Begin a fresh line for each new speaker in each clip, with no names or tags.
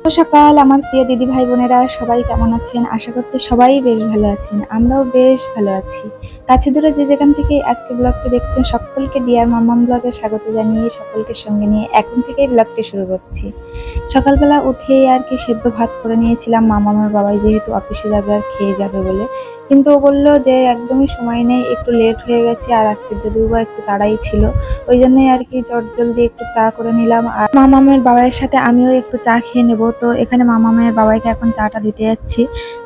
সকাল আমার প্রিয় দিদি ভাই বোনেরা সবাই কেমন আছেন? আশা করছি সবাই বেশ ভালো আছেন। আমরাও বেশ ভালো আছি। কাছে দূরে যে যেখান থেকে আজকে ব্লগটি দেখছেন সকলকে ডিয়ার মাম্মাম ব্লগে স্বাগত জানিয়ে সকলকে সঙ্গে নিয়ে এখন থেকেই ব্লগটি শুরু করছি। সকালবেলা উঠেই আর কি সেদ্ধ ভাত করে নিয়েছিলাম মামামের বাবাই যেহেতু অফিসে যাবে আর খেয়ে যাবে বলে। কিন্তু ও বলল যে একদমই সময় নেই, একটু লেট হয়ে গেছে আর আজকে যদিও বা একটু তাড়াই ছিল। ওই জন্যই আর কি জলদি একটু চা করে নিলাম আর মামামের বাবাইয়ের সাথে আমিও একটু চা খেয়ে নেব। তো এখানে মামামের বাবাইকে এখন চাটা দিতে যাচ্ছি।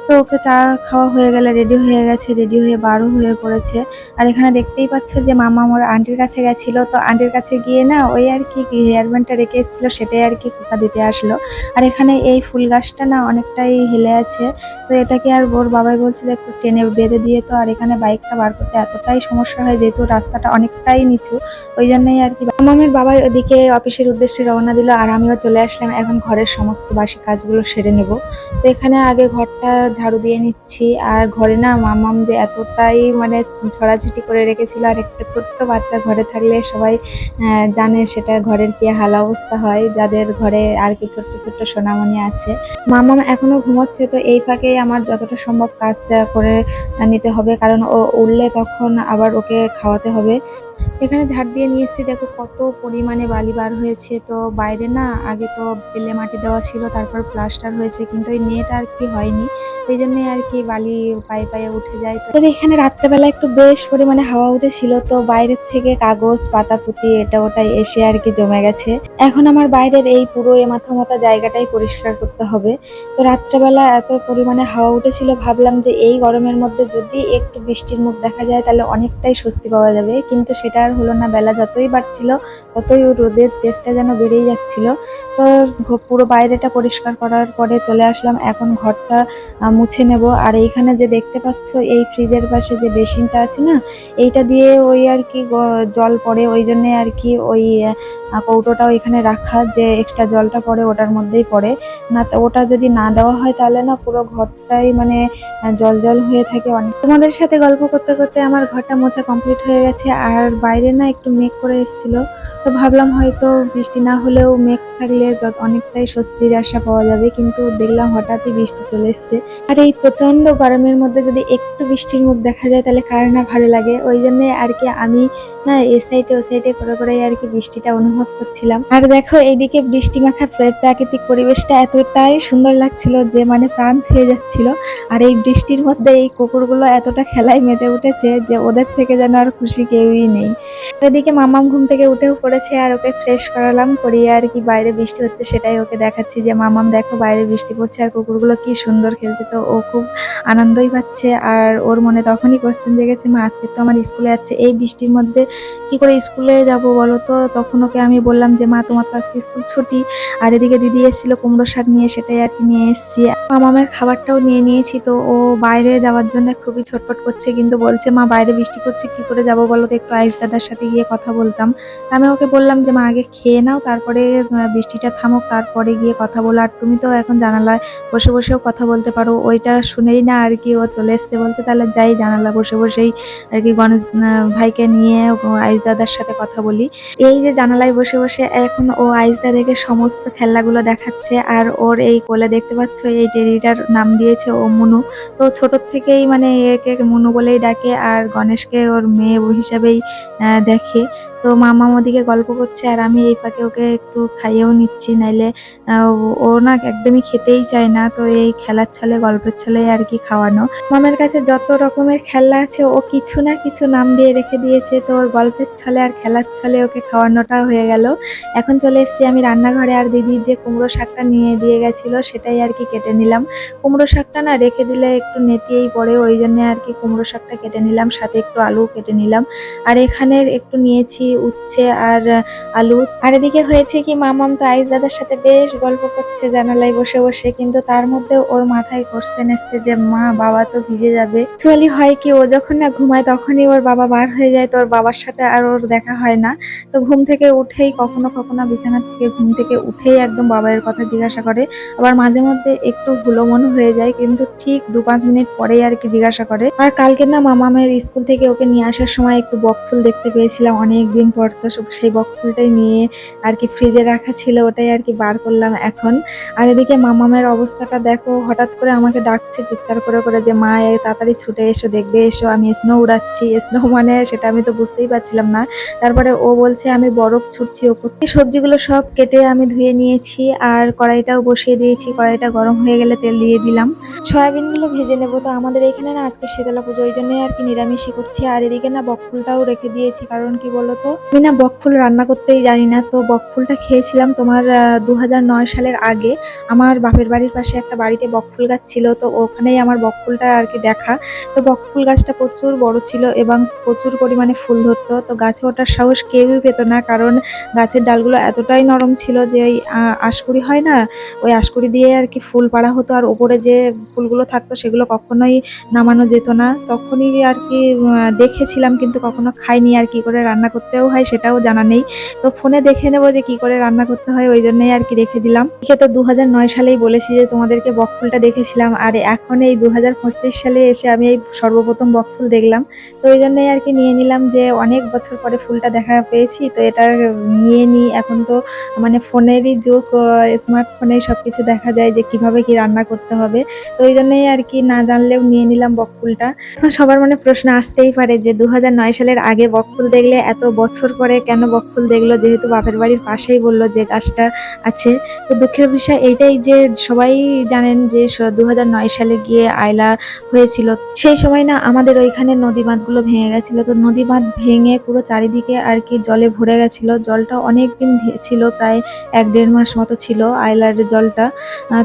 তো ওকে চা খাওয়া হয়ে গেলে রেডি হয়ে গেছে, রেডি হয়ে বারো হয়ে পড়েছে। আর এখানে দেখতেই পাচ্ছ যে মামাম ওর আন্টির কাছে গেছিল, তো আন্টির কাছে গিয়ে না ওই আর কি হেয়ার ব্যান্ডটা রেখে এসেছিল সেটাই আর কি খোকা দিতে আসলো। আর এখানে এই ফুল গাছটা না অনেকটাই হেলে আছে, তো এটাকে আর ওর বাবাই বলছিল একটু টেনে বেঁধে দিয়ে। তো আর এখানে বাইকটা বার করতে এতটাই সমস্যা হয় যেহেতু রাস্তাটা অনেকটাই নিচু, ওই জন্যই আর কি মামামের বাবা ওদিকে অফিসের উদ্দেশ্যে রওনা দিল আর আমিও চলে আসলাম এখন ঘরের সমস্ত বাসি কাজগুলো সেরে নেব। তো এখানে আগে ঘরটা ঝাড়ু দিয়ে নিচ্ছি। আর ঘরে না মামাম যে এতটাই মানে ছড়াছিটি করে রেখেছিল, আর একটা ছোট্ট বাচ্চা ঘরে থাকলে সবাই জানে সেটা ঘরের কি হাল অবস্থা হয়, যাদের ঘরে আর কি ছোট্ট ছোট্ট সোনামণি আছে। মামাম এখনো ঘুমোচ্ছে, তো এই ফাঁকেই আমার যতটা সম্ভব কাজ করে নিতে হবে, কারণ ও উঠলে তখন আবার ওকে খাওয়াতে হবে। এখানে ঝাড় দিয়ে নিয়ে এসেছি, দেখো কত পরিমাণে বালি বার হয়েছে। তো বাইরে না আগে তো বেলে মাটি দেওয়া ছিল, তারপর প্লাস্টার হয়েছে, কিন্তু ওই নেট আর কি হয়নি, ওই জন্যই আর কি বালি পায়ে পায়ে উঠে যায়। তো এখানে রাত্রেবেলা একটু বেশ পরিমাণে হাওয়া উঠেছিল, তো বাইরের থেকে কাগজ পাতা পুঁতি এটা ওটা এসে আর কি জমে গেছে। এখন আমার বাইরের এই পুরো মাথা মাথা জায়গাটাই পরিষ্কার করতে হবে। তো রাত্রেবেলা এত পরিমাণে হাওয়া উঠেছিল, ভাবলাম যে এই গরমের মধ্যে যদি একটু বৃষ্টির মুখ দেখা যায় তাহলে অনেকটাই স্বস্তি পাওয়া যাবে, কিন্তু সেটা আর হলো না। বেলা যতই বাড়ছিল ততই রোদের তেজটা যেন বেড়েই যাচ্ছিল। তো পুরো বাইরেটা পরিষ্কার করার পরে চলে আসলাম এখন ঘরটা মুছে নেব। আর এইখানে যে দেখতে পাচ্ছ এই ফ্রিজের পাশে যে বেসিনটা আছে না, এইটা দিয়ে ওই আর কি জল পড়ে, ওই জন্যে আর কি ওই কৌটোটাও এখানে রাখা, যে এক্সট্রা জলটা পড়ে ওটার মধ্যেই পড়ে। না তো ওটা যদি না দেওয়া হয় তাহলে না পুরো ঘরটাই মানে জল জল হয়ে থাকে অনেক। তোমাদের সাথে গল্প করতে করতে আমার ঘরটা মোছা কমপ্লিট হয়ে গেছে। আর বাইরে না একটু মেঘ করে এসেছিল, তো ভাবলাম হয়তো বৃষ্টি না হলেও মেঘ থাকলে অনেকটাই স্বস্তির আশা পাওয়া যাবে, কিন্তু দেখলাম হঠাৎই বৃষ্টি চলে এসছে। আর এই প্রচন্ড গরমের মধ্যে যদি একটু বৃষ্টির মুখ দেখা যায় তাহলে কার না ভালো লাগে, ওই জন্য আর কি আমি না এ সাইডে ও সাইডে করে করে আর কি বৃষ্টিটা অনুভব করছিলাম। আর দেখো এইদিকে বৃষ্টি মাখা প্রাকৃতিক পরিবেশটা এতটাই সুন্দর লাগছিল যে মানে প্রাণ ছুঁয়ে যাচ্ছিল। আর এই বৃষ্টির মধ্যে এই কুকুরগুলো এতটা খেলায় মেতে উঠেছে যে ওদের থেকে যেন আর খুশি কেউই নেই। এদিকে মামাম ঘুম থেকে উঠেও পড়েছে, আর ওকে ফ্রেশ করালাম, করিয়ে আর কি বাইরে বৃষ্টি হচ্ছে সেটাই ওকে দেখাচ্ছি যে মামাম দেখো বাইরে বৃষ্টি পড়ছে আর কুকুরগুলো কি সুন্দর খেলছে। তো ও খুব আনন্দই পাচ্ছে। আর ওর মনে তখনই কোশ্চেন জেগেছে, মা আজকে তো আমার স্কুলে যাচ্ছে, এই বৃষ্টির মধ্যে কি করে স্কুলে যাব বলো তো। তখন ওকে আমি বললাম যে মা তোমার তো আজকে স্কুল ছুটি। আর এদিকে দিদি এসেছিল কুমড়ো শাক নিয়ে, সেটাই আর কি নিয়ে এসেছি। মামামের খাবারটাও নিয়ে নিয়েছি। তো ও বাইরে যাওয়ার জন্য খুবই ছটফট করছে, কিন্তু বলছে মা বাইরে বৃষ্টি পড়ছে কি করে যাবো বলো তো, একটু আইস দাদার সাথে গিয়ে কথা বলতাম। আমি ওকে বললাম যে মা আগে খেয়ে নাও, তারপরে বৃষ্টিটা থামুক তারপরে গিয়ে কথা বলো। আর তুমি তো এখন জানালায় বসে বসেও কথা বলতে পারো। ওইটা শুনেই না আর কি ও চলে এসছে, বলছে তাহলে যাই জানালা বসে বসেই আর কি গণেশ ভাইকে নিয়ে আইস দাদার সাথে কথা বলি। এই যে জানালায় বসে বসে এখন ও আইস দাদাকে সমস্ত খেলনাগুলো দেখাচ্ছে। আর ওর এই কোলে দেখতে পাচ্ছ এই টেডিটার নাম দিয়েছে ও মুনু। তো ছোট থেকেই মানে একে মুনু বলেই ডাকে, আর গণেশকে ওর মেয়ে হিসেবেই দেখে। তো মামা ওদিকে গল্প করছে আর আমি এই ফাঁকে ওকে একটু খাইয়েও নিচ্ছি, নাইলে ও না একদমই খেতেই চায় না। তো এই খেলার ছলে গল্পের ছলে আর কি খাওয়ানো। মামের কাছে যত রকমের খেলনা আছে ও কিছু না কিছু নাম দিয়ে রেখে দিয়েছে, তো ওর গল্পের ছলে আর খেলার ছলে ওকে খাওয়ানোটা হয়ে গেল। এখন চলে এসেছি আমি রান্নাঘরে, আর দিদি যে কুমড়ো শাকটা নিয়ে দিয়ে গেছিল সেটাই আর কি কেটে নিলাম। কুমড়ো শাকটা না রেখে দিলে একটু নেতিয়েই পড়ে, ওই জন্য আর কি কুমড়ো শাকটা কেটে নিলাম, সাথে একটু আলু কেটে নিলাম। আর এখানে একটু নিয়েছি উচ্ছে আর আলু। আর এদিকে হয়েছে কি মামাম তো আইস দাদার সাথে বেশ গল্প করছে জানালায় বসে বসে, কিন্তু তার মধ্যে ওর মাথায় কোশ্চেন এসছে যে মা বাবা তো ভিজে যাবে। অ্যাকচুয়ালি হয় কি ও যখন না ঘুমায় তখনই ওর বাবা বার হয়ে যায়, তো ওর বাবার সাথে আর ওর দেখা হয় না। তো ঘুম থেকে উঠেই কখনো কখনো বিছানা থেকে ঘুম থেকে উঠেই একদম বাবার কথা জিজ্ঞাসা করে। আবার মাঝে মধ্যে একটু হুলো মনে হয়ে যায়, কিন্তু ঠিক 2-5 মিনিট পরেই আর কি জিজ্ঞাসা করে। আর কালকে না মামামের স্কুল থেকে ওকে নিয়ে আসার সময় একটু বকফুল দেখতে পেয়েছিলাম, অনেকদিন অনেকদিন পর, তো সেই বকফুলটাই নিয়ে আর কি ফ্রিজে রাখা ছিল, ওটাই আর কি বার করলাম এখন। আর এদিকে মামামের অবস্থাটা দেখো, হঠাৎ করে আমাকে ডাকছে চিৎকার করে করে যে মা তাড়াতাড়ি ছুটে এসো, দেখবে এসো আমি স্নো উড়াচ্ছি। স্নো মানে সেটা আমি তো বুঝতেই পারছিলাম না। তারপরে ও বলছে আমি বরফ ছুটছি ওপর। এই সবজিগুলো সব কেটে আমি ধুয়ে নিয়েছি আর কড়াইটাও বসিয়ে দিয়েছি। কড়াইটা গরম হয়ে গেলে তেল দিয়ে দিলাম, সয়াবিনগুলো ভেজে নেবো। তো আমাদের এখানে না আজকে শীতলা পুজো, ওই জন্যই আর কি নিরামিষই করছি। আর এদিকে না বকফুলটাও রেখে দিয়েছি, কারণ কি বলতো, আমি না বকফুল রান্না করতেই জানি না। তো বকফুলটা খেয়েছিলাম তোমার 2009 সালের আগে। আমার বাপের বাড়ির পাশে একটা বাড়িতে বকফুল গাছ ছিল, তো ওখানেই আমার বকফুলটা আর কি দেখা। তো বকফুল গাছটা প্রচুর বড় ছিল এবং প্রচুর পরিমাণে ফুল ধরতো। তো গাছে ওঠার সাহস কেউই পেত না, কারণ গাছের ডালগুলো এতটাই নরম ছিল যে ওই আঁশকুড়ি হয় না, ওই আঁশকুড়ি দিয়ে আর কি ফুল পাড়া হতো। আর ওপরে যে ফুলগুলো থাকতো সেগুলো কখনোই নামানো যেত না। তখনই আর কি দেখেছিলাম, কিন্তু কখনো খাইনি। আর কি করে রান্না করতেও হয় সেটাও জানা নেই। তো ফোনে দেখে নেবো যে কি করে রান্না করতে হয়, ওই জন্যই আর কি রেখে দিলাম। ঠিক তো 2009 সালেই বলেছি যে তোমাদেরকে বকফুলটা দেখেছিলাম, আর এখন এই 2025 সালে এসে আমি এই সর্বপ্রথম বকফুল দেখলাম। তো ওই জন্যই আর কি নিয়ে নিলাম, যে অনেক বছর পরে ফুলটা দেখা পেয়েছি, তো এটা নিয়ে নিই। এখন তো মানে ফোনেরই যুগ, স্মার্টফোনে সবকিছু দেখা যায় যে কিভাবে কি রান্না করতে হবে। তো ওই জন্যই আর কি না জানলেও নিয়ে নিলাম বকফুলটা। এখন সবার মনে প্রশ্ন আসতেই পারে যে 2009 সালের আগে বকফুল দেখলে এত বছর পরে কেন বকফুল দেখলো, যেহেতু বাপের বাড়ির পাশেই বললো যে গাছটা আছে। তো দুঃখের বিষয় এইটাই যে সবাই জানেন যে 2009 সালে গিয়ে আয়লা হয়েছিল। সেই সময় না আমাদের ওইখানে নদী বাঁধগুলো ভেঙে গেছিল। তো নদী বাঁধ ভেঙে পুরো চারিদিকে আর কি জলে ভরে গেছিল। জলটা অনেক দিন ছিল, প্রায় 1-1.5 মাস মতো ছিল আয়লার জলটা।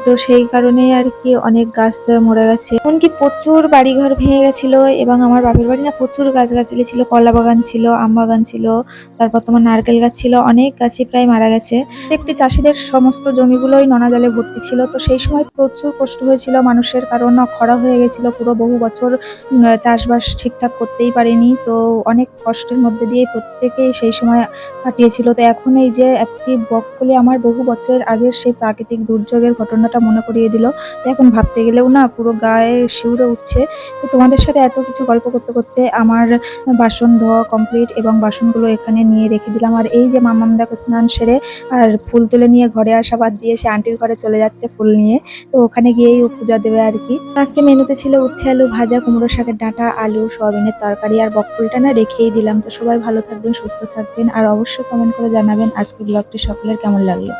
তো সেই কারণেই আর কি অনেক গাছ মরে গেছে, এমনকি প্রচুর বাড়িঘর ভেঙে গেছিল। এবং আমার বাপের বাড়ি না প্রচুর গাছগাছালি ছিল, কলা বাগান ছিল, আম বাগান ছিল, তারপর তোমার নারকেল গাছ ছিল, অনেক গাছই প্রায় মারা গেছে। প্রত্যেকটি চাষিদের সমস্ত জমিগুলোই নোনা জলে ভর্তি ছিল। তো সেই সময় প্রচুর কষ্ট হয়েছিল মানুষের, কারণ খরা হয়ে গেছিল পুরো বহু বছর, চাষবাস ঠিকঠাক করতেই পারেনি। তো অনেক কষ্টের মধ্যে দিয়ে প্রত্যেকেই সেই সময় কাটিয়েছিল। তো এখন এই যে একটি বকফুলে আমার বহু বছরের আগের সেই প্রাকৃতিক দুর্যোগের ঘটনাটা মনে করিয়ে দিল। তো এখন ভাবতে গেলেও না পুরো গায়ে শিউরে উঠছে। তো তোমাদের সাথে এত কিছু গল্প করতে করতে আমার বাসন ধোয়া কমপ্লিট, এবং বাসনগুলো এখানে নিয়ে রেখে দিলাম। আর এই যে মামাম দেখো স্নান সেরে আর ফুল তুলে নিয়ে ঘরে আসা বাদ দিয়ে সে আন্টির ঘরে চলে যাচ্ছে ফুল নিয়ে। তো ওখানে গিয়েই ও পূজা দেবে আর কি। আজকে মেনুতে ছিল উচ্ছে আলু ভাজা, কুমড়ো শাকের ডাঁটা, আলু, সয়াবিনের তরকারি, আর বকফুলটা না রেখেই দিলাম। তো সবাই ভালো থাকবেন, সুস্থ থাকবেন, আর অবশ্যই কমেন্ট করে জানাবেন আজকের ব্লগটি সকলের কেমন লাগলো।